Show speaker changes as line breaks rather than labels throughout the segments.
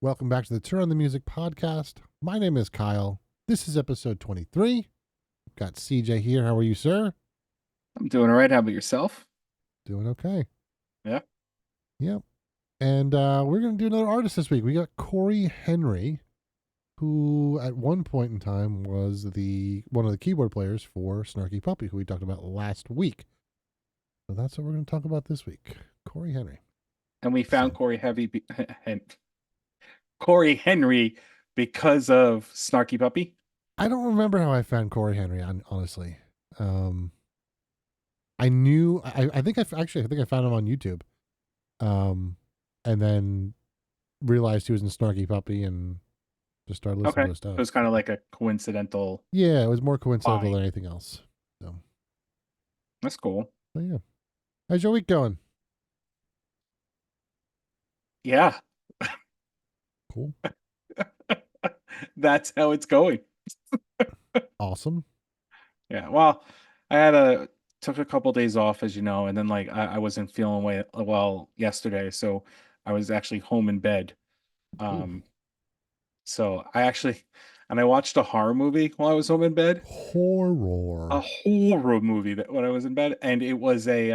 Welcome back to the Turn on the Music podcast. My name is Kyle. This is episode 23. Got CJ here. How are you, sir?
I'm doing all right. How about yourself?
Doing okay.
Yeah.
Yep. And we're going to do another artist this week. We got Cory Henry, who at one point in time was one of the keyboard players for Snarky Puppy, who we talked about last week. So that's what we're going to talk about this week. Cory Henry.
And we found Corey Henry because of Snarky Puppy.
I don't remember how I found Cory Henry, honestly. I knew. I think I think I found him on YouTube, and then realized he was in Snarky Puppy and just started listening
Okay.
to his
So
stuff.
it's kind of like a coincidental
Yeah, it was more coincidental
find.
than anything else. So,
That's cool.
yeah. How's your week going?
Yeah.
Cool.
That's how it's going.
Awesome.
Yeah. Well, I had took a couple days off, as you know, and then I wasn't feeling well yesterday, so I was actually home in bed.
Cool.
Um, so I watched a horror movie while I was home in bed. A
Horror.
horror movie that when I was in bed, and it was like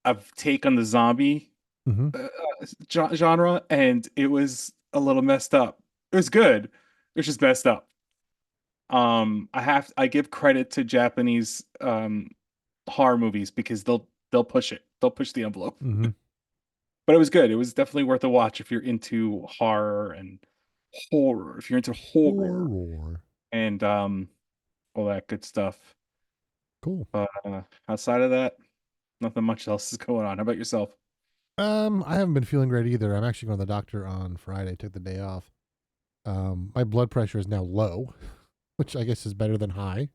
a take on the zombie
Mm-hmm.
genre, and it was a little messed up. It was good. It was just messed up. I give credit to Japanese horror movies because they'll push it. They'll push the envelope.
Mm-hmm.
But it was good. It was definitely worth a watch if you're into horror and horror. If you're into horror
Horror.
and all that good stuff.
Cool.
But outside of that, nothing much else is going on. How about yourself?
I haven't been feeling great either. I'm actually going to the doctor on Friday. Took the day off. My blood pressure is now low, which I guess is better than high.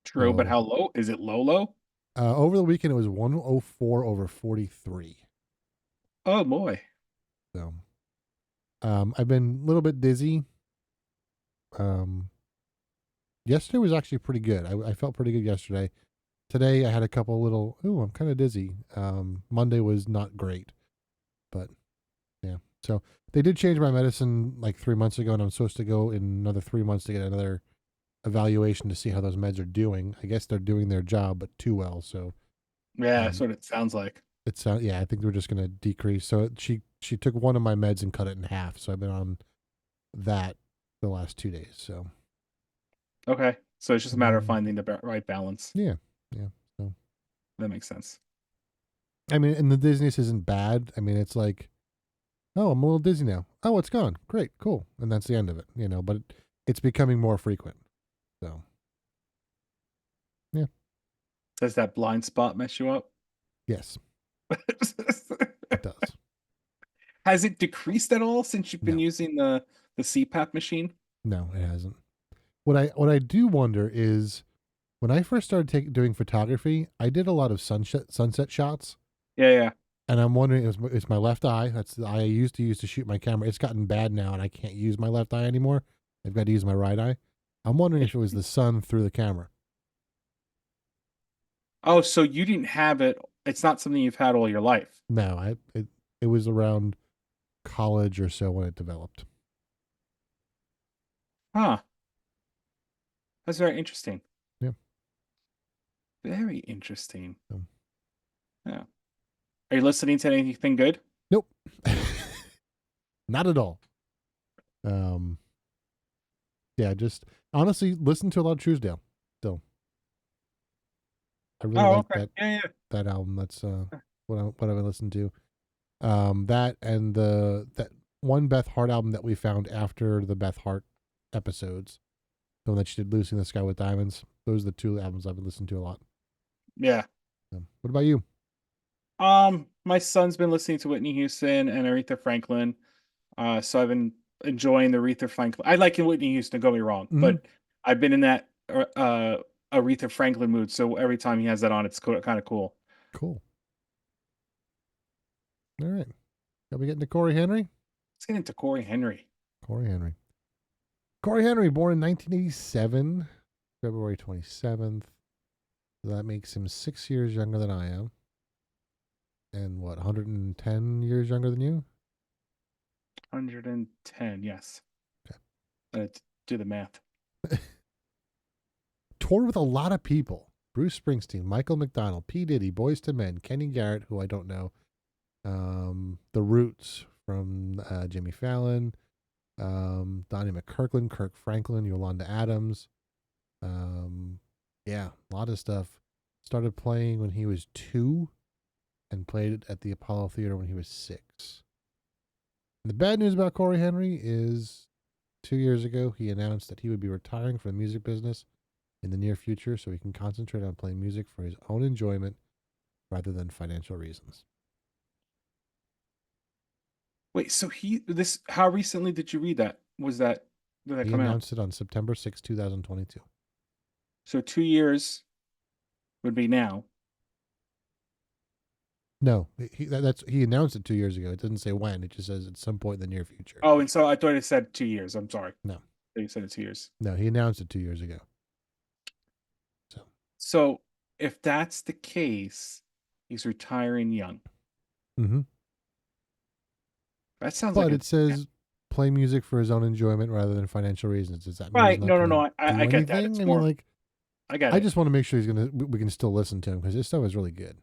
True, but
So
how low? Is it low, low?
over the weekend, it was 104 over 43.
Oh boy.
So I've been a little bit dizzy. Um, Yesterday was actually pretty good. I felt pretty good yesterday. Today I had a couple little, I'm kind of dizzy. Monday was not great, but yeah. So they did change my medicine like 3 months ago, and I'm supposed to go in another 3 months to get another evaluation to see how those meds are doing. I guess they're doing their job, but too well. So
Yeah, that's
um,
what it sounds like.
it's yeah. I think we're just gonna decrease. So she took one of my meds and cut it in half. So I've been on that the last 2 days. So
Okay. So it's just a matter of
um,
finding the right balance.
yeah, yeah. So
That makes sense.
I mean, and the dizziness isn't bad. I mean, it's like, oh, I'm a little dizzy now. Oh, it's gone. Great, cool, and that's the end of it. But it's becoming more frequent. So yeah,
Does that blind spot mess you up?
yes, it does.
Has it decreased at all since you've been
No,
using the CPAP machine?
no, it hasn't. What I do wonder is when I first started doing photography, I did a lot of sunset shots.
Yeah, yeah.
And I'm wondering, it's my left eye. That's the eye I used to shoot my camera. It's gotten bad now, and I can't use my left eye anymore. I've got to use my right eye. I'm wondering if it was the sun through the camera.
Oh, so you didn't have it. It's not something you've had all your life.
No, it was around college or so when it developed.
Huh. That's very interesting.
Yeah.
Very interesting.
So,
Yeah. Are you listening to anything good?
nope, not at all. Um, yeah, just honestly listen to a lot of Truesdale. Still, I really
Oh,
like
okay. Yeah,
that album. That's
yeah.
what I've been listening to. That and that one Beth Hart album that we found after the Beth Hart episodes, the one that she did "Lucy in the Sky with Diamonds." Those are the two albums I've been listening to a lot.
Yeah.
What about you?
My son's been listening to Whitney Houston and Aretha Franklin. So I've been enjoying the Aretha Franklin. I like Whitney Houston, don't get me wrong,
Mm-hmm.
but I've been in that Aretha Franklin mood. So every time he has that on, it's kind of cool.
Cool. All right. Are we getting to Cory Henry?
Let's get into Corey Henry.
Cory Henry. Cory Henry, born in 1987, February 27th. So that makes him 6 years younger than I am. And what, 110 years younger than you?
110. Yes.
Okay.
Do the math.
Toured with a lot of people. Bruce Springsteen, Michael McDonald, P. Diddy, Boyz II Men, Kenny Garrett, who I don't know, The Roots from Jimmy Fallon, Donnie McKirkland, Kirk Franklin, Yolanda Adams. Yeah, a lot of stuff. Started playing when he was 2 and played at the Apollo Theater when he was 6. And the bad news about Cory Henry is 2 years ago, he announced that he would be retiring from the music business in the near future so he can concentrate on playing music for his own enjoyment rather than financial reasons.
Wait, so how recently did you read that? Did that
He
come out?
announced it on September 6, 2022.
So 2 years would be now.
No, he announced it 2 years ago. It doesn't say when. It just says at some point in the near future.
Oh, and so I thought it said 2 years. I'm sorry.
No.
You said it 2 years.
No, he announced it 2 years ago.
So if that's the case, he's retiring young.
Mm-hmm.
That sounds
But
like
it says play music for his own enjoyment rather than financial reasons. Does that mean
right?
he's not
No. I get that. It's more. I get it.
I just want to make sure we can still listen to him because his stuff is really good.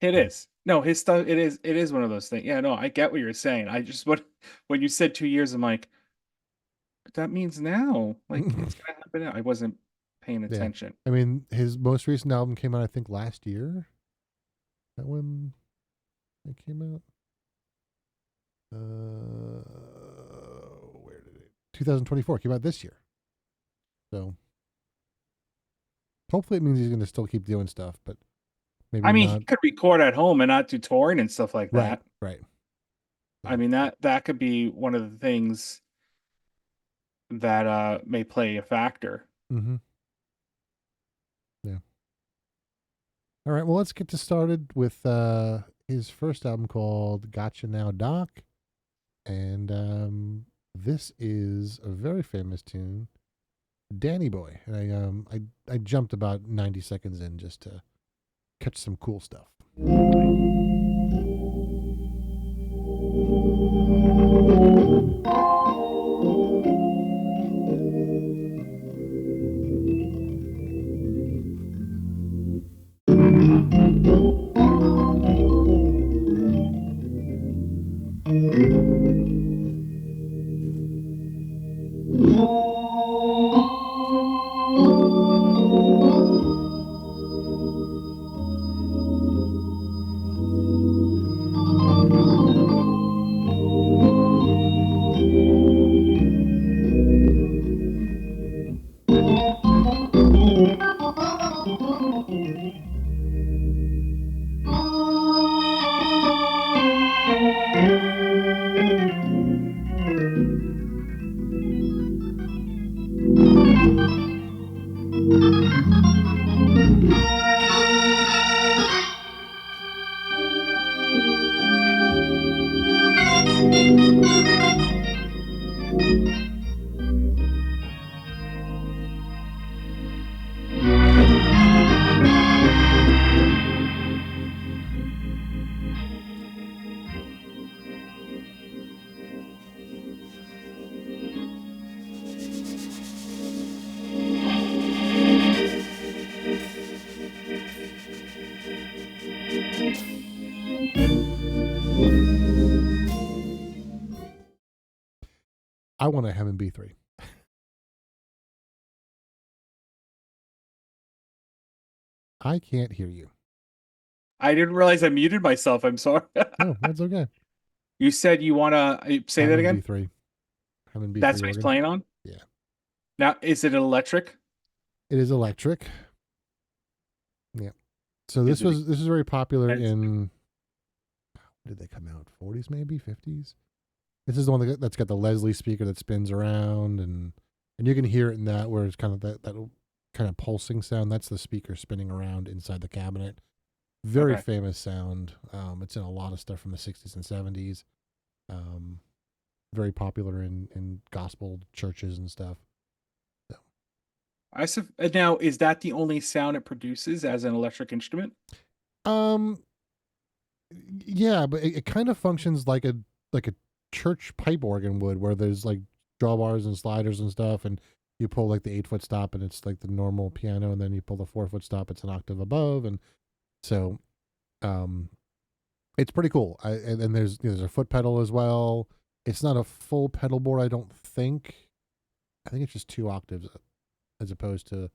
It is. No, his stuff. It is one of those things. Yeah, no, I get what you're saying. I just when you said 2 years, I'm like, that means now. Like it's gonna happen now. I wasn't paying attention.
I mean, his most recent album came out, I think, last year. That when it came out. Where did it? 2024 came out this year. So hopefully it means he's going to still keep doing stuff, but maybe
I mean,
not.
he could record at home and not do touring and stuff like that.
Right.
I mean that could be one of the things that may play a factor.
Mm-hmm. Yeah. All right. Well, let's get started with his first album called "Gotcha Now, Doc," and this is a very famous tune, "Danny Boy." And I jumped about 90 seconds in just to catch some cool stuff. I want a Hammond B3. I can't hear you.
I didn't realize I muted myself. I'm sorry.
Oh, that's okay.
You said you want to say
Hammond
that again?
B3. Hammond B3
That's what
organ.
he's playing on?
Yeah.
Now, is it electric?
It is electric. Yeah. So this is very popular in, when did they come out? 40s maybe, 50s. This is the one that's got the Leslie speaker that spins around, and you can hear it in that where it's kind of that kind of pulsing sound. That's the speaker spinning around inside the cabinet. Very famous sound. It's in a lot of stuff from the 60s and 70s. Very popular in gospel churches and stuff. So.
Now, is that the only sound it produces as an electric instrument?
Yeah, but it kind of functions like a church pipe organ would, where there's like drawbars and sliders and stuff, and you pull like the 8-foot stop, and it's like the normal piano, and then you pull the 4-foot stop, it's an octave above, and so um, it's pretty cool. And there's a foot pedal as well. It's not a full pedal board, I don't think. I think it's just 2 octaves as opposed to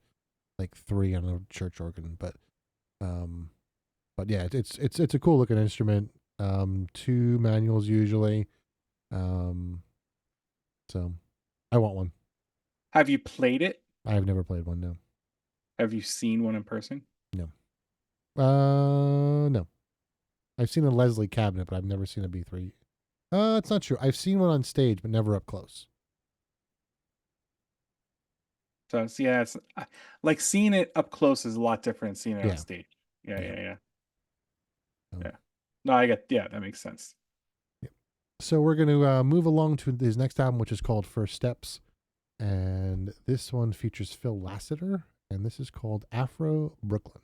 like 3 on a church organ, um, but yeah, it's a cool looking instrument. 2 manuals usually. Um, so I want one.
Have you played it?
I've never played one. No,
Have you seen one in person?
no. No. I've seen a Leslie cabinet, but I've never seen a B3. It's not true. I've seen one on stage, but never up close.
So yeah, it's like seeing it up close is a lot different than seeing it on
Yeah.
stage. Yeah.
Um,
Yeah. No, I get. Yeah, that makes sense.
yeah. So we're going to move along to his next album, which is called First Steps. And this one features Phil Lassiter, and this is called Afro Brooklyn.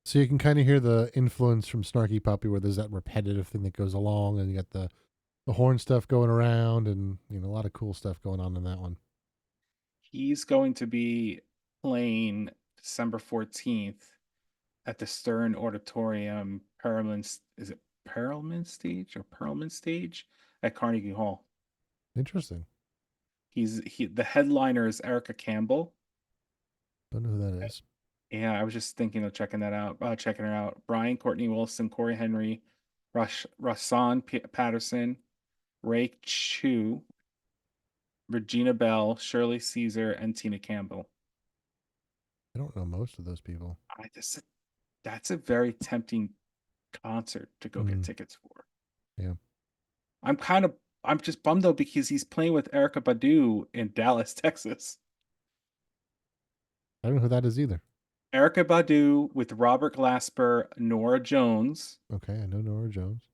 So you can kind of hear the influence from Snarky Puppy, where there's that repetitive thing that goes along, and you got the horn stuff going around, and a lot of cool stuff going on in that one.
He's going to be playing December 14th at the Stern Auditorium Perelman. Is it Perelman Stage or Perelman Stage at Carnegie Hall?
Interesting.
The headliner is Erica Campbell.
Don't know who that is.
Yeah, I was just thinking of checking her out. Brian Courtney Wilson, Cory Henry, Rasan Patterson, Ray Chu, Regina Bell, Shirley Caesar, and Tina Campbell.
I don't know most of those people.
That's a very tempting concert to go get tickets for.
Yeah.
I'm just bummed though, because he's playing with Erykah Badu in Dallas, Texas.
I don't know who that is either.
Erykah Badu with Robert Glasper, Norah Jones.
Okay, I know Norah Jones.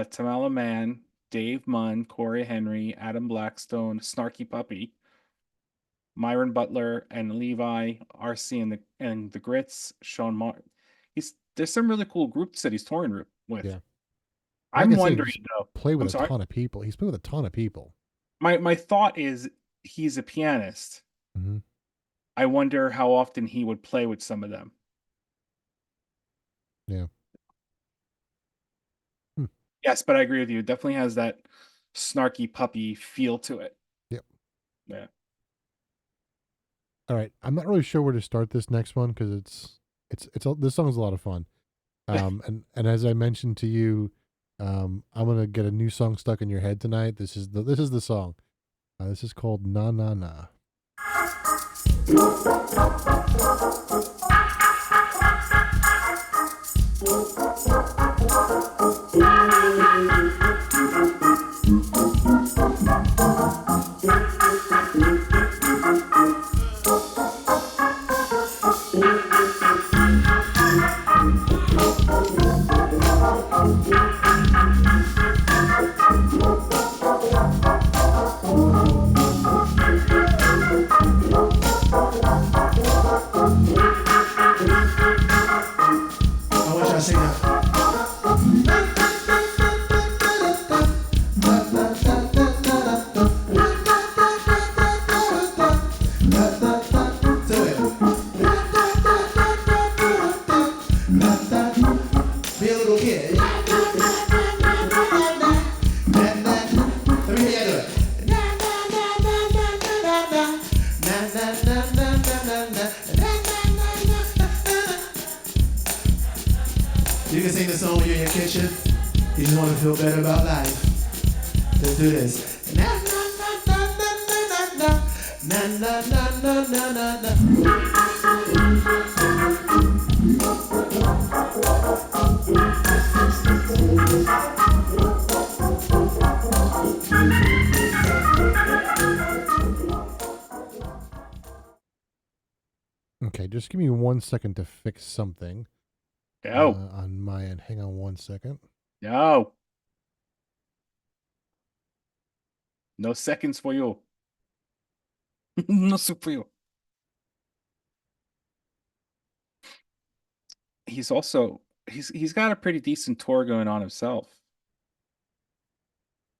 Tamala Mann, Dave Munn, Cory Henry, Adam Blackstone, Snarky Puppy, Myron Butler, and Levi, RC and the Grits, Sean Martin. There's some really cool groups that he's touring with.
Yeah.
I'm wondering though.
Play with a ton of people. He's played with a ton of people.
My thought is he's a pianist.
Mm-hmm.
I wonder how often he would play with some of them.
Yeah.
Yes, but I agree with you. It definitely has that Snarky Puppy feel to it.
Yep.
Yeah.
All right. I'm not really sure where to start this next one, because this song is a lot of fun. And as I mentioned to you, I'm gonna get a new song stuck in your head tonight. This is the song. This is called Na Na Na.
a song when you're in your kitchen. You just want to feel better about life. Let's do this. Na na na na na na na na na na na na.
Okay, just give me 1 second to fix something
No,
on my end. Hang on 1 second.
no, no seconds for you. No soup for you. He's also he's got a pretty decent tour going on himself.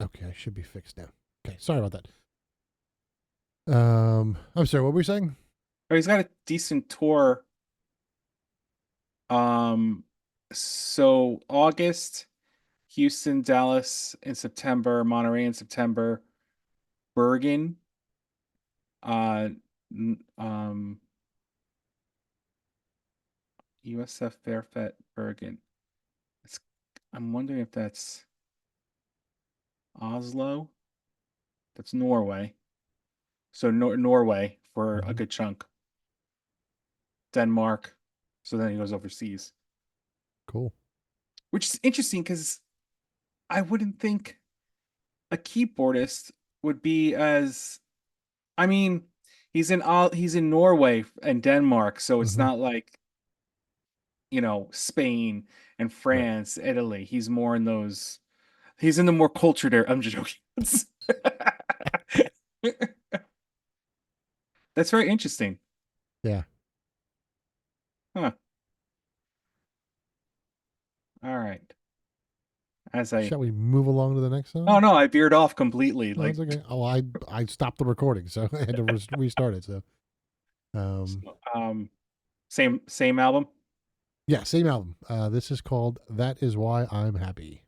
Okay, I should be fixed now. Okay, sorry about that. I'm sorry, what were we saying?
Oh, he's got a decent tour. So August, Houston, Dallas in September, Monterey in September, Bergen, uh, USF Fairfet Bergen. I'm wondering if that's Oslo. That's Norway. So Norway for a good chunk. Denmark. So then he goes overseas.
Cool.
Which is interesting because I wouldn't think a keyboardist would be as. I mean, he's in Norway and Denmark, so it's
Mm-hmm.
not like Spain and
Right.
France, Italy. He's more in those. He's in the more cultured area. I'm just joking. That's very interesting.
Yeah.
Huh. All right. As I
Shall we move along to the next
Oh
song?
no, I veered off completely.
No,
Like
it's okay. Oh, I stopped the recording, so I had to restart it. So, um,
um same album.
yeah, same album. This is called "That Is Why I'm Happy."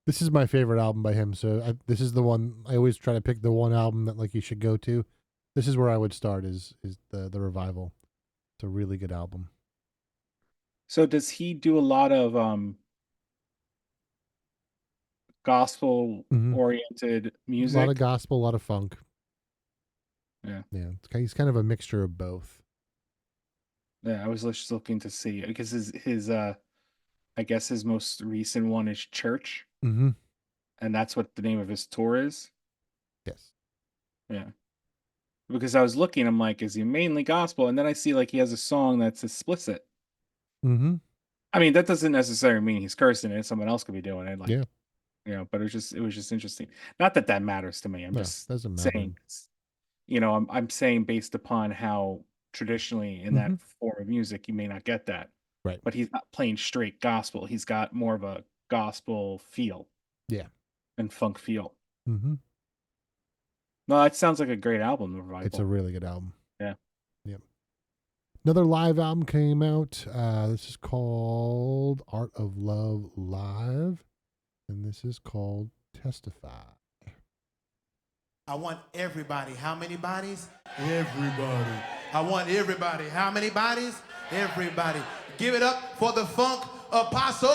This is my favorite album by him. So this is the one I always try to pick the one album that like you should go to. This is where I would start. Is the Revival? It's a really good album.
So does he do a lot of gospel
Mm-hmm.
oriented
A lot of
music?
gospel, a lot of funk.
Yeah.
Yeah, he's kind of a mixture of both.
Yeah, I was just looking to see because his I guess his most recent one is Church,
Mm-hmm.
and that's what the name of his tour is.
Yes.
Yeah. Because I was looking, I'm like, is he mainly gospel? And then I see like he has a song that's explicit.
Mm-hmm.
I mean, that doesn't necessarily mean he's cursing it. Someone else could be doing it. Like,
Yeah.
but it was just interesting. Not that that matters to me. I'm
No,
just
doesn't matter.
saying, I'm saying based upon how traditionally in
Mm-hmm.
that form of music, you may not get that,
Right.
but he's not playing straight gospel. He's got more of a gospel feel
Yeah.
and funk feel.
Mm-hmm.
No, that sounds like a great album, The Revival.
It's a really good album.
Yeah.
Yep. Another live album came out. This is called Art of Love Live, and this is called Testify.
I want everybody. How many bodies? Everybody. I want everybody. How many bodies? Everybody. Give it up for the Funk Apostles.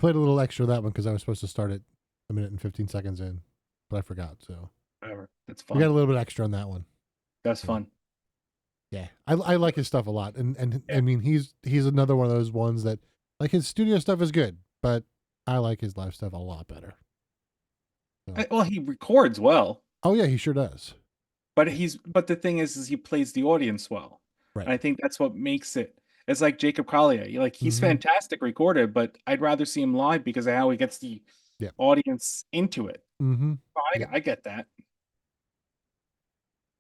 Played a little extra of that one because I was supposed to start it a minute and 15 seconds in, but I forgot. So
Whatever. That's
we
fun.
got a little bit extra on that one.
That's fun.
Yeah, I like his stuff a lot, and
Yeah.
I mean he's another one of those ones that like his studio stuff is good, but I like his live stuff a lot better. So.
Well, he records well.
Oh yeah, he sure does.
But the thing is he plays the audience well.
Right.
And I think that's what makes it. It's like Jacob Collier. Like he's fantastic recorded, but I'd rather see him live because of how he gets the audience into it.
Mm-hmm.
I get that.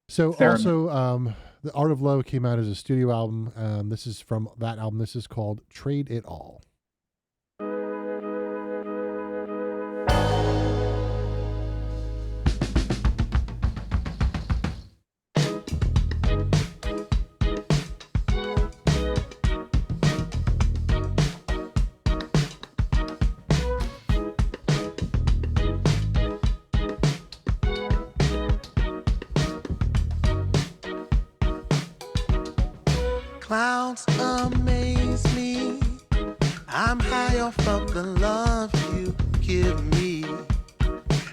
So
Fair
also, The Art of Love came out as a studio album. This is from that album. This is called Trade It All.
Clouds amaze me. I'm high off of the love you give me.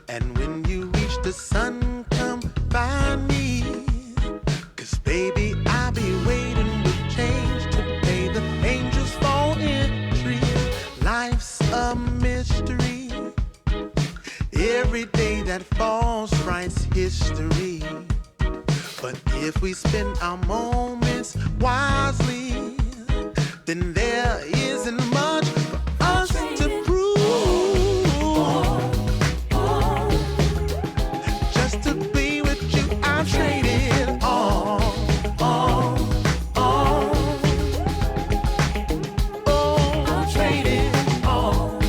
And when you reach the sun, come find me. 'Cause baby, I'll be waiting with change to pay the angels for entry. Life's a mystery. Every day that falls writes history. But if we spend our moments wisely, then there isn't much for us to prove. Just to be with you, I'll trade it all. I'll trade it all.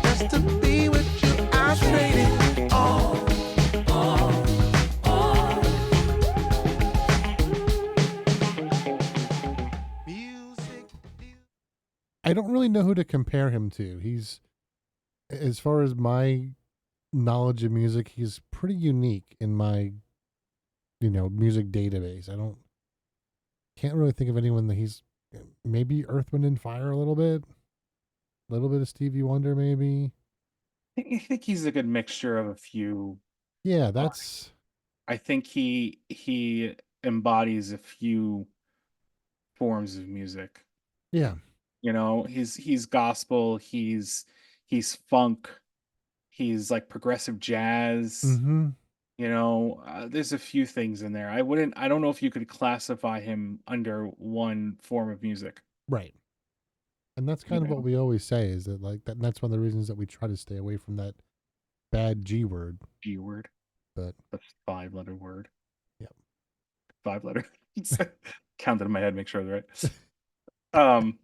Just to be with you, I'll trade it all.
I don't really know who to compare him to. He's, as far as my knowledge of music, he's pretty unique in my, music database. I don't can't really think of anyone that he's maybe Earth, Wind, and Fire a little bit of Stevie Wonder, maybe.
I think he's a good mixture of a few.
Yeah, that's
I think he embodies a few forms of music.
yeah.
You know, he's gospel, he's funk, he's like progressive jazz.
Mm-hmm.
You know, there's a few things in there. I don't know if you could classify him under one form of music.
Right. And that's
You
kind of what
know,
we always say is that like that. And that's one of the reasons that we try to stay away from that bad G word.
G word,
But
the 5-letter word,
yeah,
5-letter. Counted in my head, make sure they're right.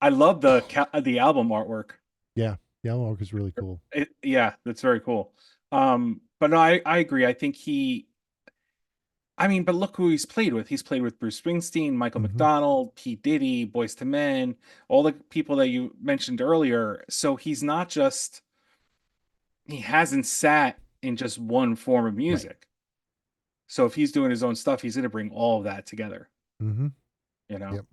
I love the album artwork.
yeah, the album is really cool.
Yeah, that's very cool. But no, I agree. I think but look who he's played with. He's played with Bruce Springsteen, Michael
Mm-hmm.
McDonald, P. Diddy, Boyz II Men, all the people that you mentioned earlier. So he hasn't sat in just one form of music. Right. So if he's doing his own stuff, he's going to bring all of that together.
Mm-hmm.
You know?
Yep.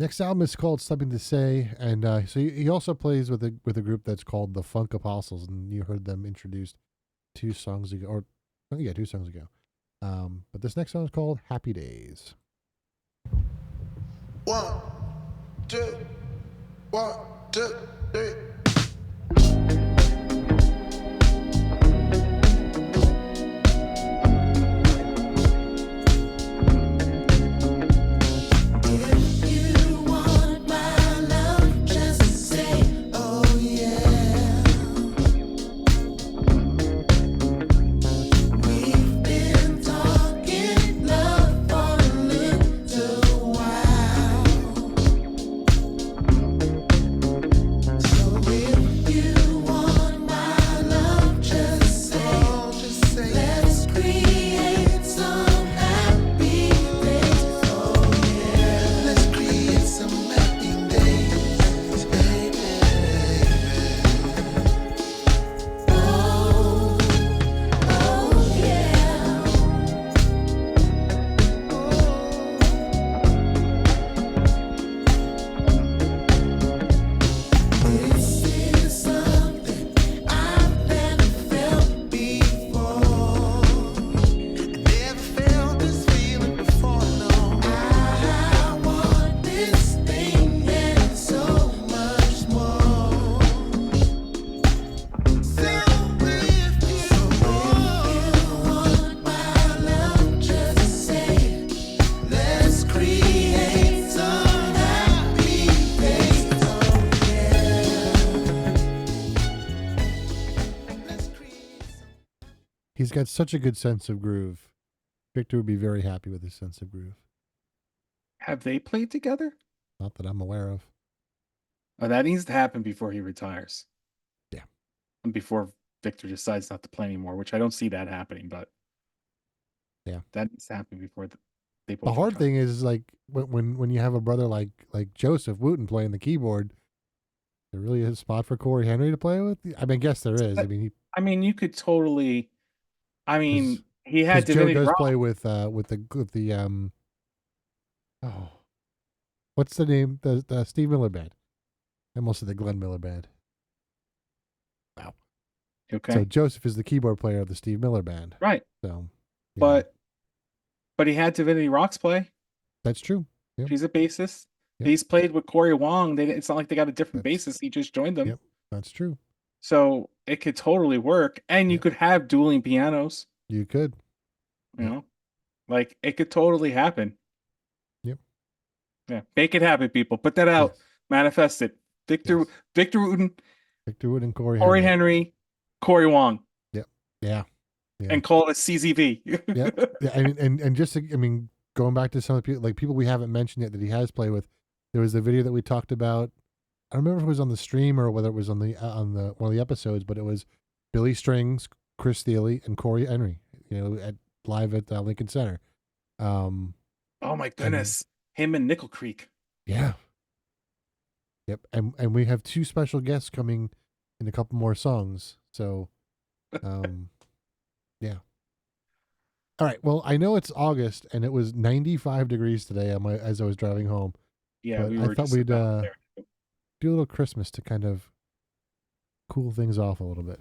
Next album is called Something to Say, and so he also plays with a group that's called the Funk Apostles, and you heard them introduced 2 songs ago, 2 songs ago. But this next song is called Happy Days.
1, 2, 1, 2, 3.
He's got such a good sense of groove. Victor would be very happy with his sense of groove.
Have they played together?
Not that I'm aware of.
Oh, that needs to happen before he retires.
Yeah.
And before Victor decides not to play anymore, which I don't see that happening, but
yeah,
that needs to happen before they both
The hard
retire.
thing is like when you have a brother like Joseph Wooten playing the keyboard, there really is a spot for Cory Henry to play with. I mean, I guess there is.
You could totally. He had
Joe does play with the what's the name? The Steve Miller Band. I almost said the Glenn Miller Band. Wow.
Okay.
So Joseph is the keyboard player of the Steve Miller Band.
Right.
So,
yeah. But he had Divinity Rocks play.
That's true.
Yep. He's a bassist. Yep. He's played with Corey Wong. It's not like they got a different bassist. He just joined them.
Yep. That's true.
So it could totally work, and you could have dueling pianos.
You could.
You know, like it could totally happen.
Yep.
Yeah, make it happen, people. Put that out. Yes. Manifest it. Victor Wooten.
Victor Wooten,
Cory Henry, Corey Wong.
Yep. Yeah.
And call it a CZV.
Yep. Yeah. And just going back to some of the people we haven't mentioned yet that he has played with, there was the video that we talked about. I don't remember if it was on the stream or whether it was on the one of the episodes, but it was Billy Strings, Chris Thiele, and Cory Henry. Live at Lincoln Center.
Oh my goodness, him and Nickel Creek.
Yeah. Yep, and we have 2 special guests coming in a couple more songs. So, yeah. All right. Well, I know it's August, and it was 95 degrees today as I was driving home.
Yeah,
But
we
I
were
thought
just
we'd
about there.
do a little Christmas to kind of cool things off a little bit.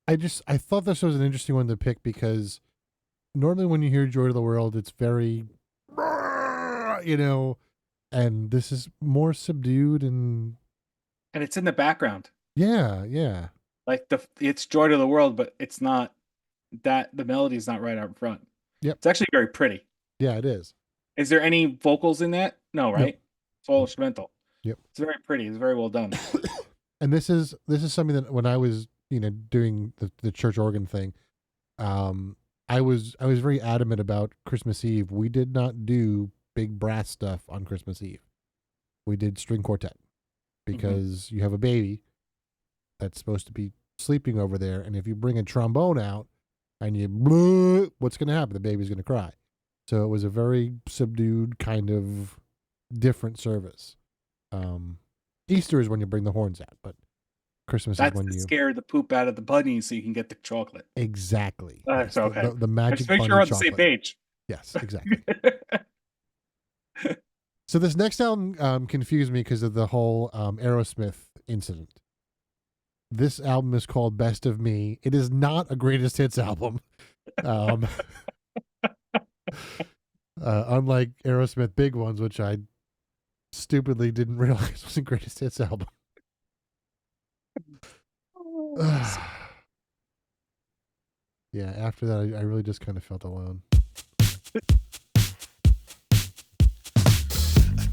I thought this was an interesting one to pick because normally when you hear Joy to the World, it's very, and this is more subdued and
it's in the background.
yeah.
Like it's Joy to the World, but it's not that the melody is not right out front.
Yep.
It's actually very pretty.
Yeah, it is.
Is there any vocals in that? No, right?
Nope.
It's all instrumental.
Yep.
It's very pretty. It's very well done.
And this is something that when I was doing the church organ thing, I was very adamant about Christmas Eve. We did not do big brass stuff on Christmas Eve. We did string quartet because you have a baby that's supposed to be sleeping over there, and if you bring a trombone out and you what's going to happen? The baby's going to cry. So it was a very subdued kind of different service. Easter is when you bring the horns out, but Christmas
That's
is when
to
you
scare the poop out of the bunny so you can get the chocolate.
exactly.
That's
Yes,
okay.
The magic
Just make
bunny
sure we're on the
chocolate.
same page.
Yes, exactly. So this next album confused me because of the whole Aerosmith incident. This album is called Best of Me. It is not a greatest hits album. Unlike Aerosmith Big Ones, which I stupidly didn't realize was a greatest hits album. Yeah, after that, I really just kind of felt alone.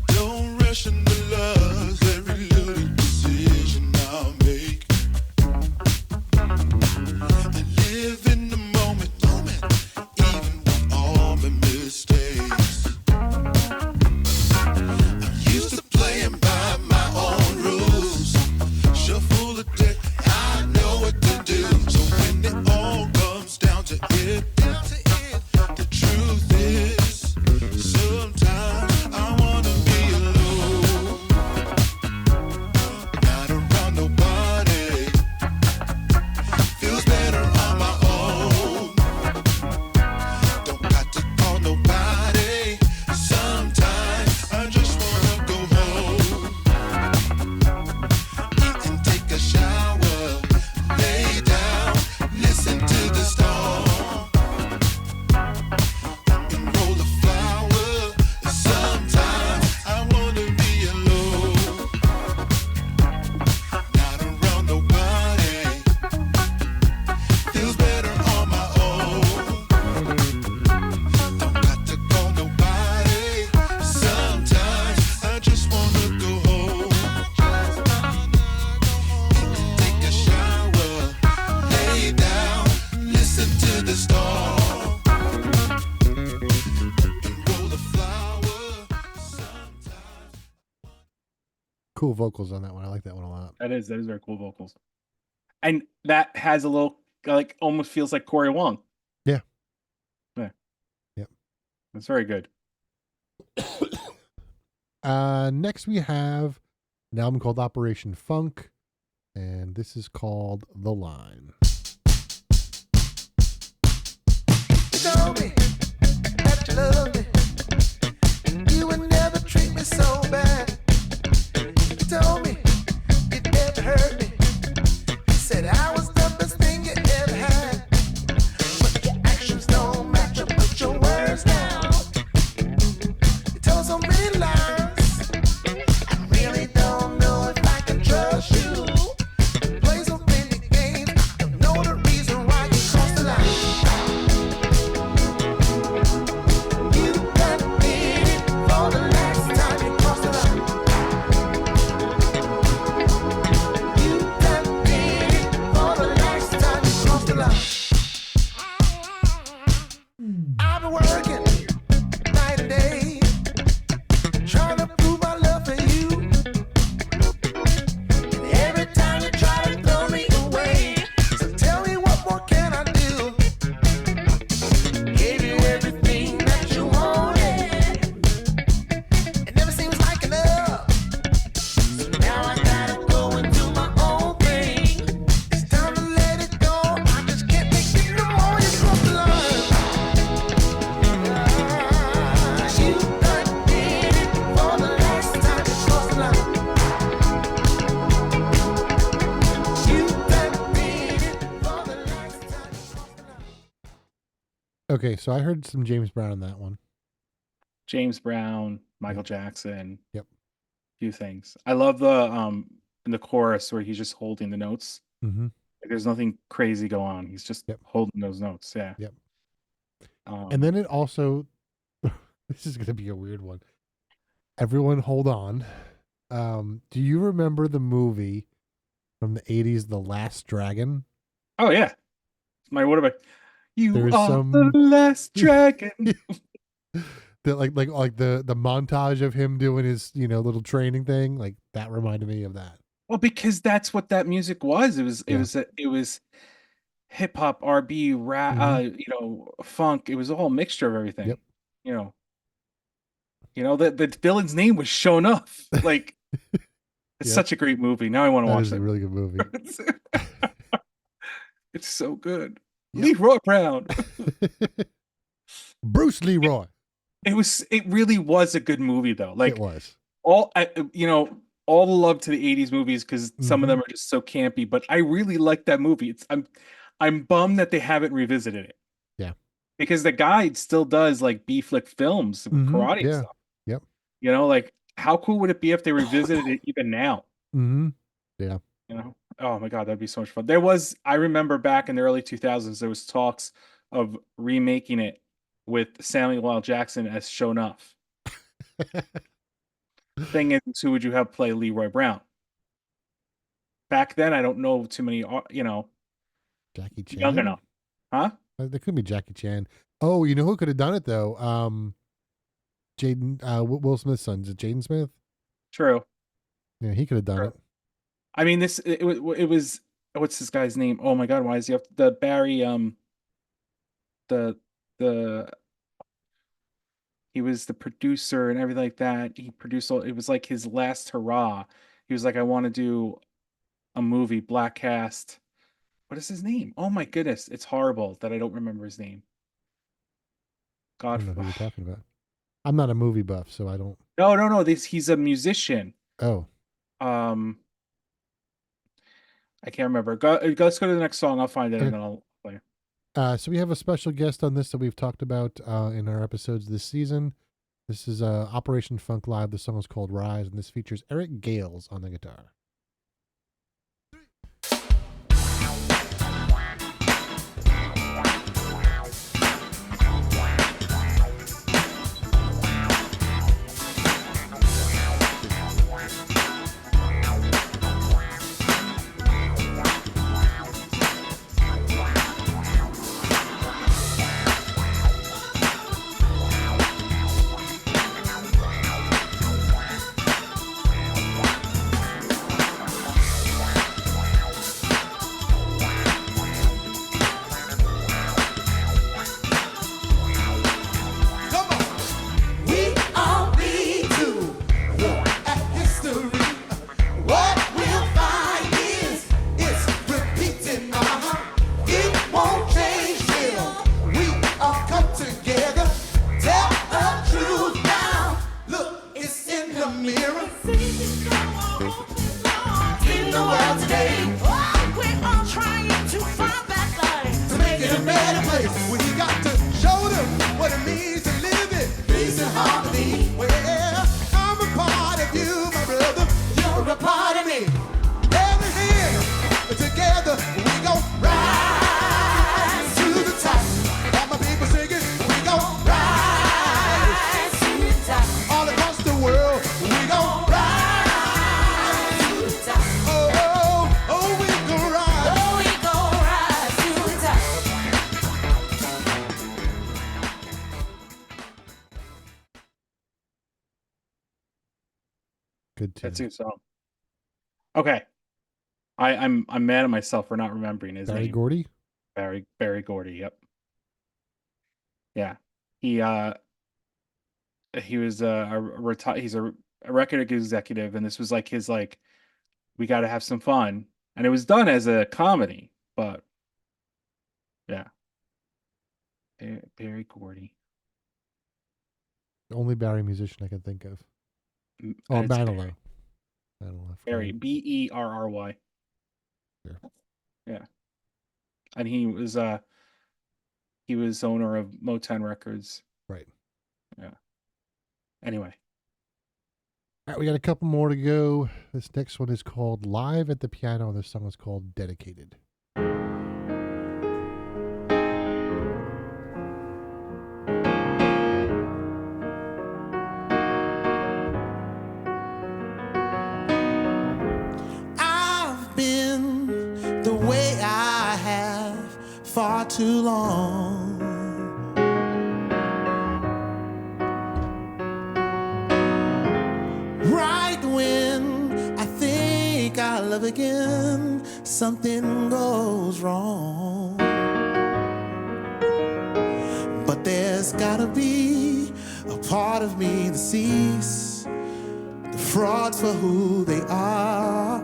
Don't rush into love, every little decision I'll make. I live in the moment, even with all my mistakes. I'm used to playing by my own rules. Shuffle the deck, I know what to do. So when it all comes down to it, the truth is
cool vocals on that one. I like that one a lot.
That is very cool vocals. And that has a little, like, almost feels like Corey Wong.
Yeah.
Yeah.
Yep.
That's very good.
Next we have an album called Operation Funk, and this is called The Line.
You told me that you love me. You would never treat me so bad. You told me you'd never hurt me. You said I was the best thing you ever had. But your actions don't match up with your words now. You told so many lies. I really don't know if I can trust you. Play so many games. I don't know the reason why you crossed the line. You got me for the last time you crossed the line. You got me for the last time you crossed the line. I've been working night and day, trying to prove my love for you. And every time you try to throw me away, so tell me what more can I do? Gave you everything that you wanted. It never seems like enough. So now I gotta go and do my own thing. It's time to let it go. I just can't take it no more. You crossed the line. You done did it for the last time. You crossed the line. You done did it for the last time. You crossed the line.
Okay, so I heard some James Brown on that one.
James Brown, Michael Jackson.
Yep.
Few things. I love the in the chorus where he's just holding the notes.
Mm-hmm.
Like, there's nothing crazy going on. He's just
Yep.
holding those notes. Yeah.
Yep.
Um,
And then it also, this is going to be a weird one. Everyone hold on. Do you remember the movie from the 80s, The Last Dragon?
oh yeah. What about you
There's
are
some-
the last dragon?
The like the montage of him doing his, little training thing, like that reminded me of that.
Well, because that's what that music was. It
Yeah.
was hip hop, R&B, rap, funk. It was a whole mixture of everything.
Yep.
The villain's name was shown up. Like, it's
Yep.
such a great movie. Now I want to
That
watch
is a
it.
really good movie.
It's so good.
Yep.
Leroy Brown.
Bruce Leroy.
It really was a good movie though. Like,
It was.
all the love to the 80s movies, because some of them are just so campy, but I really like that movie. I'm bummed that they haven't revisited it.
Yeah.
Because the guy still does like B-flick films with karate and
Yeah.
stuff.
Yep.
Like, how cool would it be if they revisited it even now?
Mm-hmm.
Oh my God, that'd be so much fun. I remember back in the early 2000s, there was talks of remaking it with Samuel L. Jackson as Shonuff. Thing is, who would you have play Leroy Brown? Back then, I don't know too many,
Jackie Chan.
young enough. Huh?
There could be Jackie Chan. Oh, you know who could have done it though? Jaden, Will Smith's son. Is it Jaden Smith?
True.
Yeah, he could have done
True.
it.
I mean, it was, what's this guy's name? Oh my God, why is he up? The Barry, he was the producer and everything like that. He produced it was like his last hurrah. He was like, I want to do a movie, black cast. What is his name? Oh my goodness, it's horrible that I don't remember his name.
I
God,
don't know who you're talking about. I'm not a movie buff, so I don't.
no. He's a musician.
Oh,
I can't remember. Let's go to the next song. I'll find it and then I'll play.
so we have a special guest on this that we've talked about in our episodes this season. This is Operation Funk Live. The song is called Rise, and this features Eric Gales on the guitar. Good tune.
That's a good song. Okay. I'm mad at myself for not remembering his
Barry
name.
Gordy?
Barry Gordy, yep. Yeah. He was he's a record executive, and this was like his we got to have some fun, and it was done as a comedy, but yeah. Barry Gordy.
The only Barry musician I can think of.
And
Oh,
it's
Manilow.
Barry, Berry.
Sure.
Yeah. And he was owner of Motown Records.
Right.
Yeah. Anyway.
All right, we got a couple more to go. This next one is called Live at the Piano. This song is called Dedicated.
I've been the way I have far too long. Right when I think I love again, something goes wrong. But there's gotta be a part of me that sees the frauds for who they are.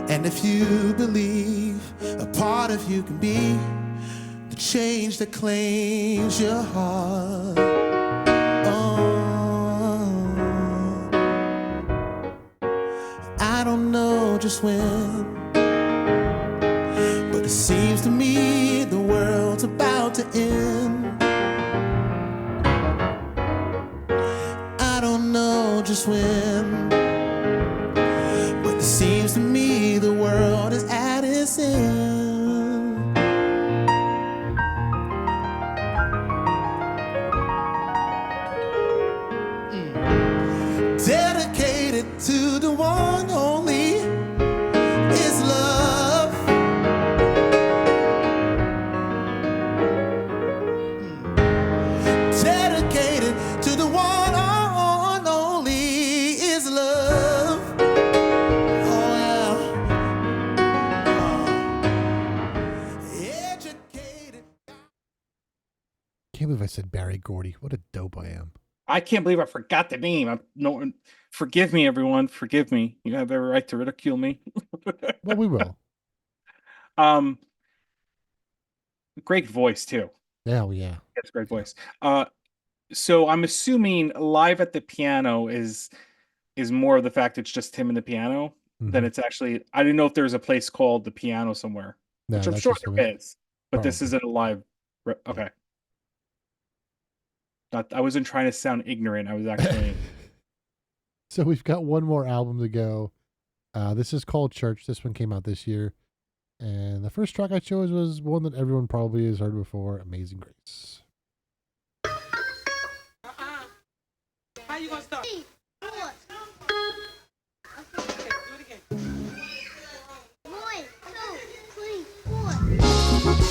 And if you believe a part of you can be the change that claims your heart. I don't know just when, but it seems to me the world's about to end. I don't know just when, but it seems to me the world is at its end. Dedicated to the one only is love. Dedicated to the one only is love. Oh yeah. Educated.
Can't believe I said Barry Gordy. What a dope I am.
I can't believe I forgot the name. Forgive me, everyone. Forgive me. You have every right to ridicule me.
Well, we will.
Great voice too.
Oh, yeah.
That's a great voice. So I'm assuming Live at the Piano is more of the fact it's just him and the piano than it's actually. I didn't know if there's a place called the Piano somewhere,
No,
which I'm
that's
sure
just him.
there is. But this
Probably.
isn't a live. Okay. I wasn't trying to sound ignorant. I was actually.
So we've got one more album to go. This is called Church. This one came out this year. And the first track I chose was one that everyone probably has heard before, Amazing Grace.
How you gonna start? 3, 4. Okay, do it again. 1, 2, 3, 4.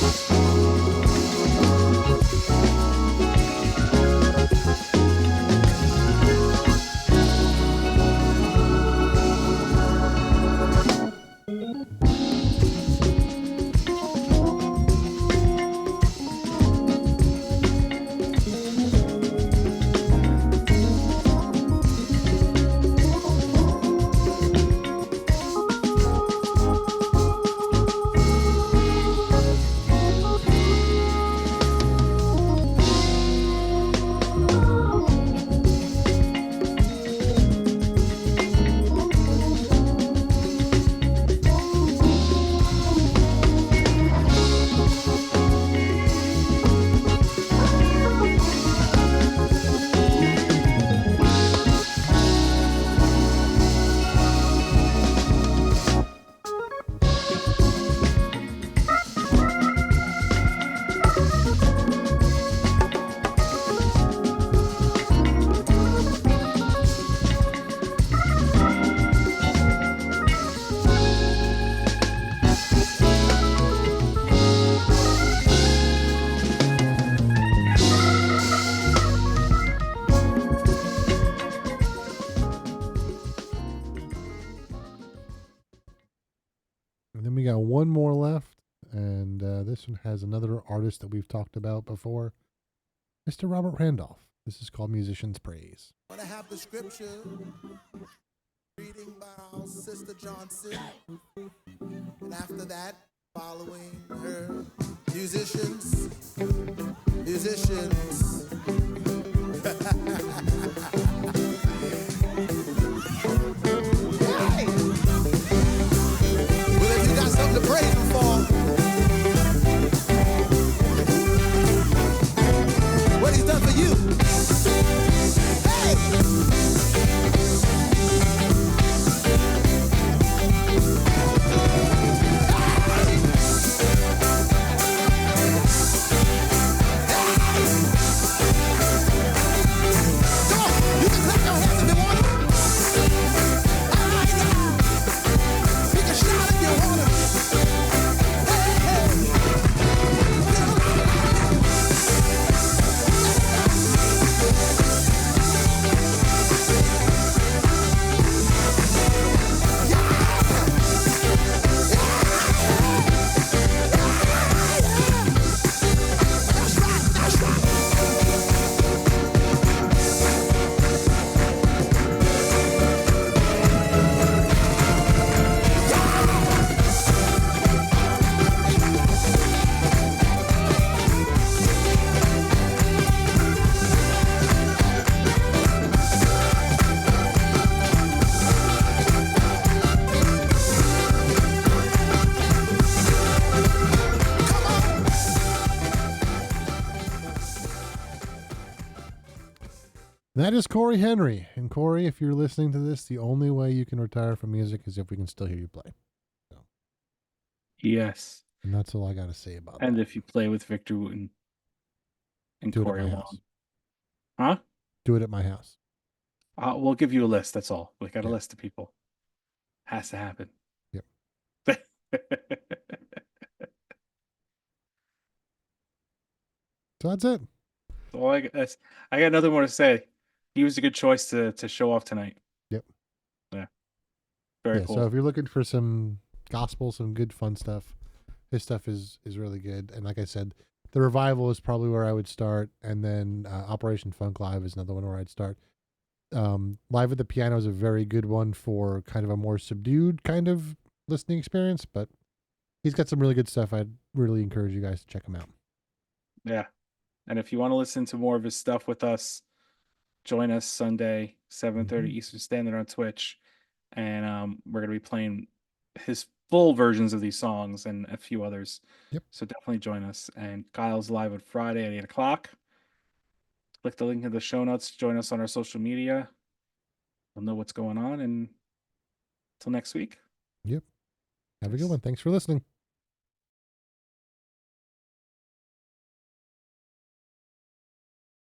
one more left, and this one has another artist that we've talked about before, Mr. Robert Randolph. This is called Musician's Praise.
I want to have the scripture reading by our sister Johnson, and after that, following her, musicians. Hey! Well, if you got something to praise him for, what he's done for you. Hey!
That is Cory Henry. And Cory, if you're listening to this, the only way you can retire from music is if we can still hear you play. So,
Yes.
and that's all I got to say about
And
that.
if you play with Victor Wooten and
Do it at
Corey
my
Wong.
house.
Huh?
Do it at my house.
We'll give you a list. That's all. We got a
Yeah.
list of people. Has to happen.
Yep. So that's it.
So I got nothing more to say. He was a good choice to show off tonight.
Yep.
Yeah. Very cool.
So if you're looking for some gospel, some good fun stuff, his stuff is really good. And like I said, the Revival is probably where I would start, and then Operation Funk Live is another one where I'd start. Live at the Piano is a very good one for kind of a more subdued kind of listening experience, but he's got some really good stuff. I'd really encourage you guys to check him out.
Yeah. And if you want to listen to more of his stuff with us, join us Sunday, 7:30 Eastern Standard on Twitch. And we're going to be playing his full versions of these songs and a few others.
Yep.
So definitely join us. And Kyle's live on Friday at 8 o'clock. Click the link in the show notes. Join us on our social media. We'll know what's going on. And until next week.
Yep. Have a good one. Thanks for listening.